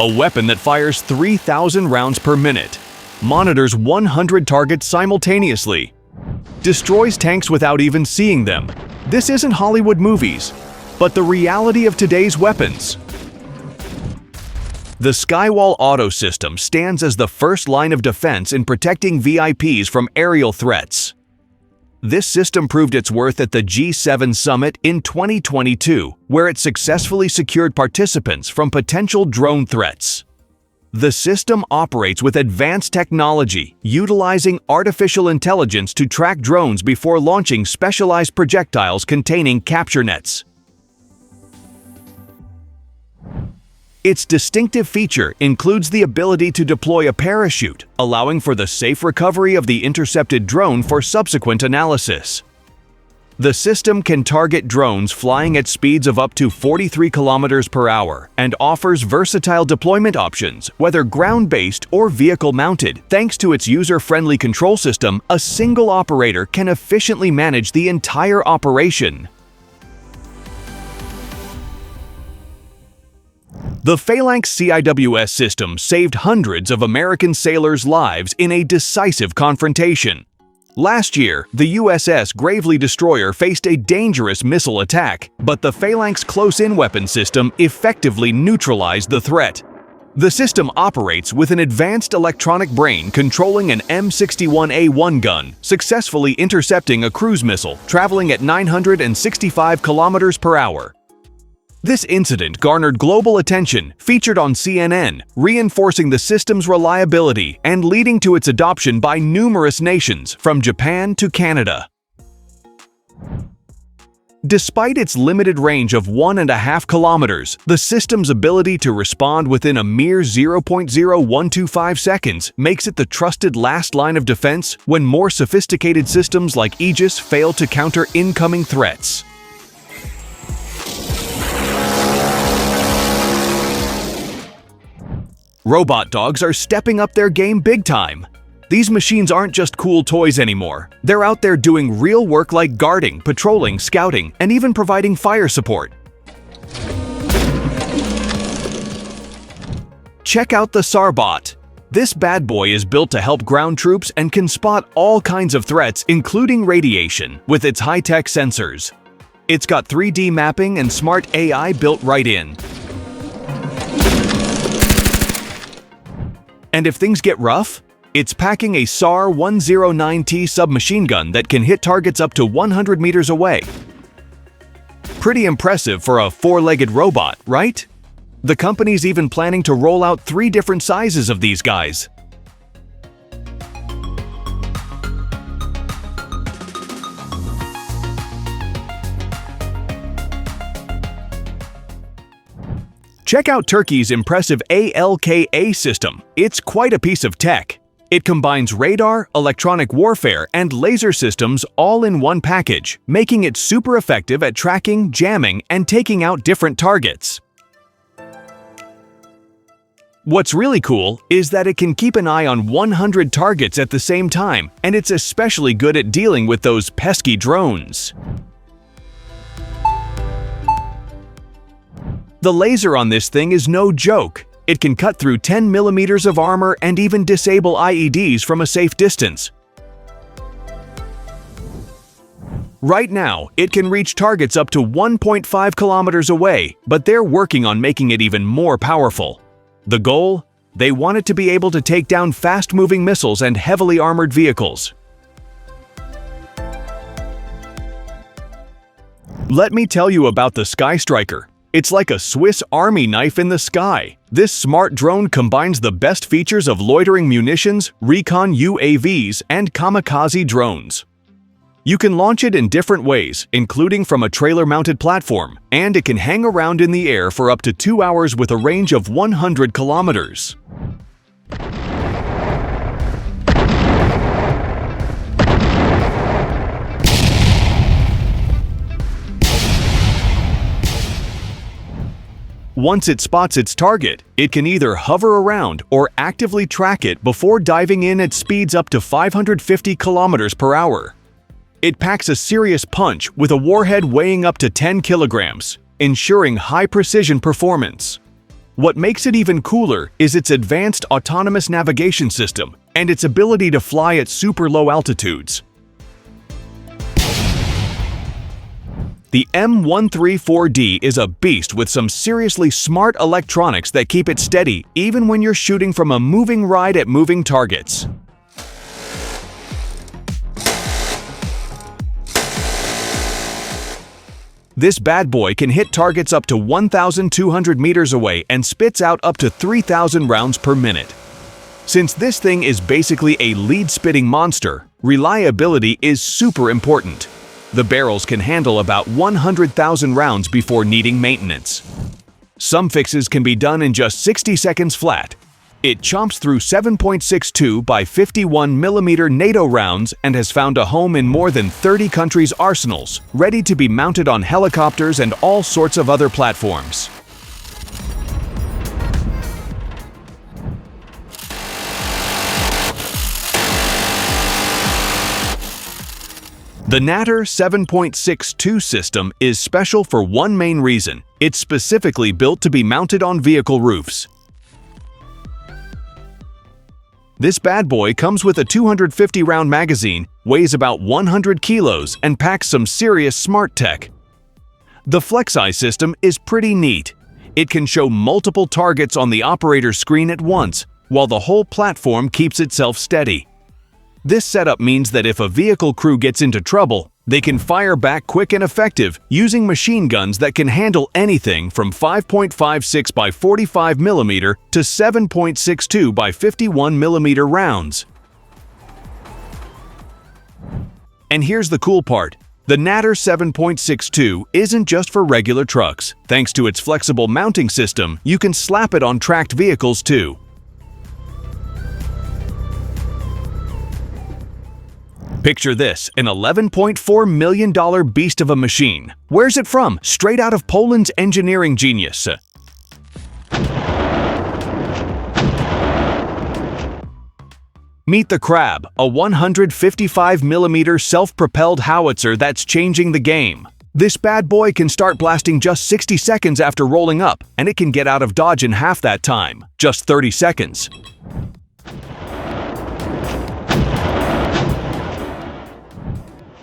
A weapon that fires 3,000 rounds per minute, monitors 100 targets simultaneously, destroys tanks without even seeing them. This isn't Hollywood movies, but the reality of today's weapons. The Skywall Auto system stands as the first line of defense in protecting VIPs from aerial threats. This system proved its worth at the G7 Summit in 2022, where it successfully secured participants from potential drone threats. The system operates with advanced technology, utilizing artificial intelligence to track drones before launching specialized projectiles containing capture nets. Its distinctive feature includes the ability to deploy a parachute, allowing for the safe recovery of the intercepted drone for subsequent analysis. The system can target drones flying at speeds of up to 43 kilometers per hour and offers versatile deployment options, whether ground-based or vehicle-mounted. Thanks to its user-friendly control system, a single operator can efficiently manage the entire operation. The Phalanx CIWS system saved hundreds of American sailors' lives in a decisive confrontation. Last year, the USS Gravely destroyer faced a dangerous missile attack, but the Phalanx close-in weapon system effectively neutralized the threat. The system operates with an advanced electronic brain controlling an M61A1 gun, successfully intercepting a cruise missile traveling at 965 kilometers per hour. This incident garnered global attention, featured on CNN, reinforcing the system's reliability and leading to its adoption by numerous nations, from Japan to Canada. Despite its limited range of 1.5 kilometers, the system's ability to respond within a mere 0.0125 seconds makes it the trusted last line of defense when more sophisticated systems like Aegis fail to counter incoming threats. Robot dogs are stepping up their game big time. These machines aren't just cool toys anymore. They're out there doing real work like guarding, patrolling, scouting, and even providing fire support. Check out the Sarbot. This bad boy is built to help ground troops and can spot all kinds of threats, including radiation, with its high-tech sensors. It's got 3D mapping and smart AI built right in. And if things get rough, it's packing a SAR 109T submachine gun that can hit targets up to 100 meters away. Pretty impressive for a four-legged robot, right? The company's even planning to roll out 3 different sizes of these guys. Check out Turkey's impressive ALKA system. It's quite a piece of tech. It combines radar, electronic warfare, and laser systems all in one package, making it super effective at tracking, jamming, and taking out different targets. What's really cool is that it can keep an eye on 100 targets at the same time, and it's especially good at dealing with those pesky drones. The laser on this thing is no joke. It can cut through 10 millimeters of armor and even disable IEDs from a safe distance. Right now, it can reach targets up to 1.5 kilometers away, but they're working on making it even more powerful. The goal? They want it to be able to take down fast-moving missiles and heavily armored vehicles. Let me tell you about the Sky Striker. It's like a Swiss Army knife in the sky. This smart drone combines the best features of loitering munitions, recon UAVs, and kamikaze drones. You can launch it in different ways, including from a trailer-mounted platform, and it can hang around in the air for up to 2 hours with a range of 100 kilometers. Once it spots its target, it can either hover around or actively track it before diving in at speeds up to 550 kilometers per hour. It packs a serious punch with a warhead weighing up to 10 kilograms, ensuring high-precision performance. What makes it even cooler is its advanced autonomous navigation system and its ability to fly at super low altitudes. The M134D is a beast with some seriously smart electronics that keep it steady even when you're shooting from a moving ride at moving targets. This bad boy can hit targets up to 1,200 meters away and spits out up to 3,000 rounds per minute. Since this thing is basically a lead-spitting monster, reliability is super important. The barrels can handle about 100,000 rounds before needing maintenance. Some fixes can be done in just 60 seconds flat. It chomps through 7.62 by 51 mm NATO rounds and has found a home in more than 30 countries' arsenals, ready to be mounted on helicopters and all sorts of other platforms. The Natter 7.62 system is special for one main reason. It's specifically built to be mounted on vehicle roofs. This bad boy comes with a 250-round magazine, weighs about 100 kilos, and packs some serious smart tech. The FlexEye system is pretty neat. It can show multiple targets on the operator's screen at once, while the whole platform keeps itself steady. This setup means that if a vehicle crew gets into trouble, they can fire back quick and effective using machine guns that can handle anything from 5.56 by 45 mm to 7.62 by 51 mm rounds. And here's the cool part. The Natter 7.62 isn't just for regular trucks. Thanks to its flexible mounting system, you can slap it on tracked vehicles too. Picture this, an $11.4 million beast of a machine. Where's it from? Straight out of Poland's engineering genius. Meet the Crab, a 155mm self-propelled howitzer that's changing the game. This bad boy can start blasting just 60 seconds after rolling up, and it can get out of Dodge in half that time, just 30 seconds.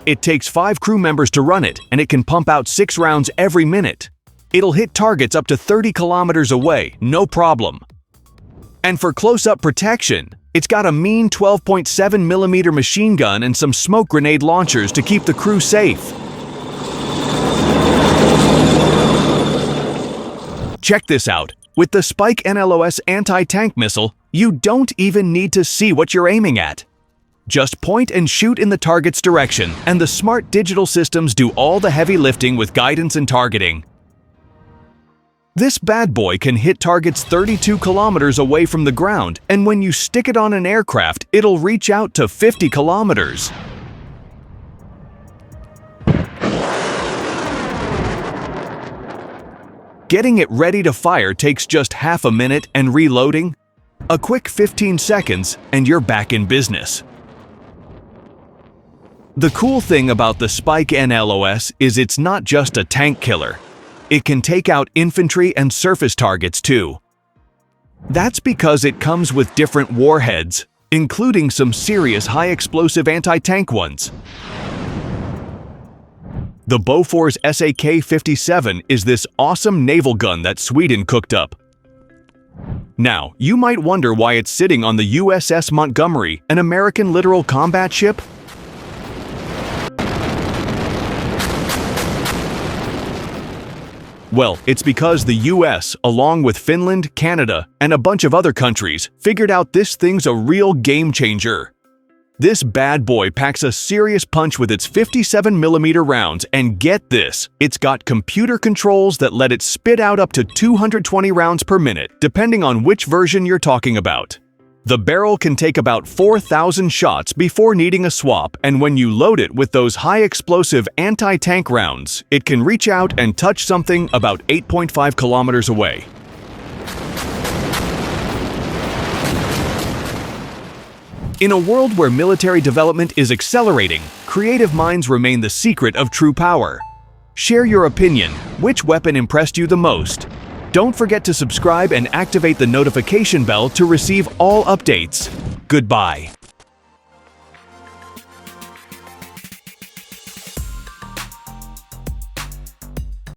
It takes 5 crew members to run it, and it can pump out 6 rounds every minute. It'll hit targets up to 30 kilometers away, no problem. And for close-up protection, it's got a mean 12.7mm machine gun and some smoke grenade launchers to keep the crew safe. Check this out. With the Spike NLOS anti-tank missile, you don't even need to see what you're aiming at. Just point and shoot in the target's direction, and the smart digital systems do all the heavy lifting with guidance and targeting. This bad boy can hit targets 32 kilometers away from the ground, and when you stick it on an aircraft, it'll reach out to 50 kilometers. Getting it ready to fire takes just half a minute, and reloading? A quick 15 seconds, and you're back in business. The cool thing about the Spike NLOS is it's not just a tank killer. It can take out infantry and surface targets too. That's because it comes with different warheads, including some serious high-explosive anti-tank ones. The Bofors SAK-57 is this awesome naval gun that Sweden cooked up. Now, you might wonder why it's sitting on the USS Montgomery, an American littoral combat ship. Well, it's because the US, along with Finland, Canada, and a bunch of other countries, figured out this thing's a real game changer. This bad boy packs a serious punch with its 57mm rounds, and get this, it's got computer controls that let it spit out up to 220 rounds per minute, depending on which version you're talking about. The barrel can take about 4,000 shots before needing a swap, and when you load it with those high-explosive anti-tank rounds, it can reach out and touch something about 8.5 kilometers away. In a world where military development is accelerating, creative minds remain the secret of true power. Share your opinion. Which weapon impressed you the most? Don't forget to subscribe and activate the notification bell to receive all updates. Goodbye.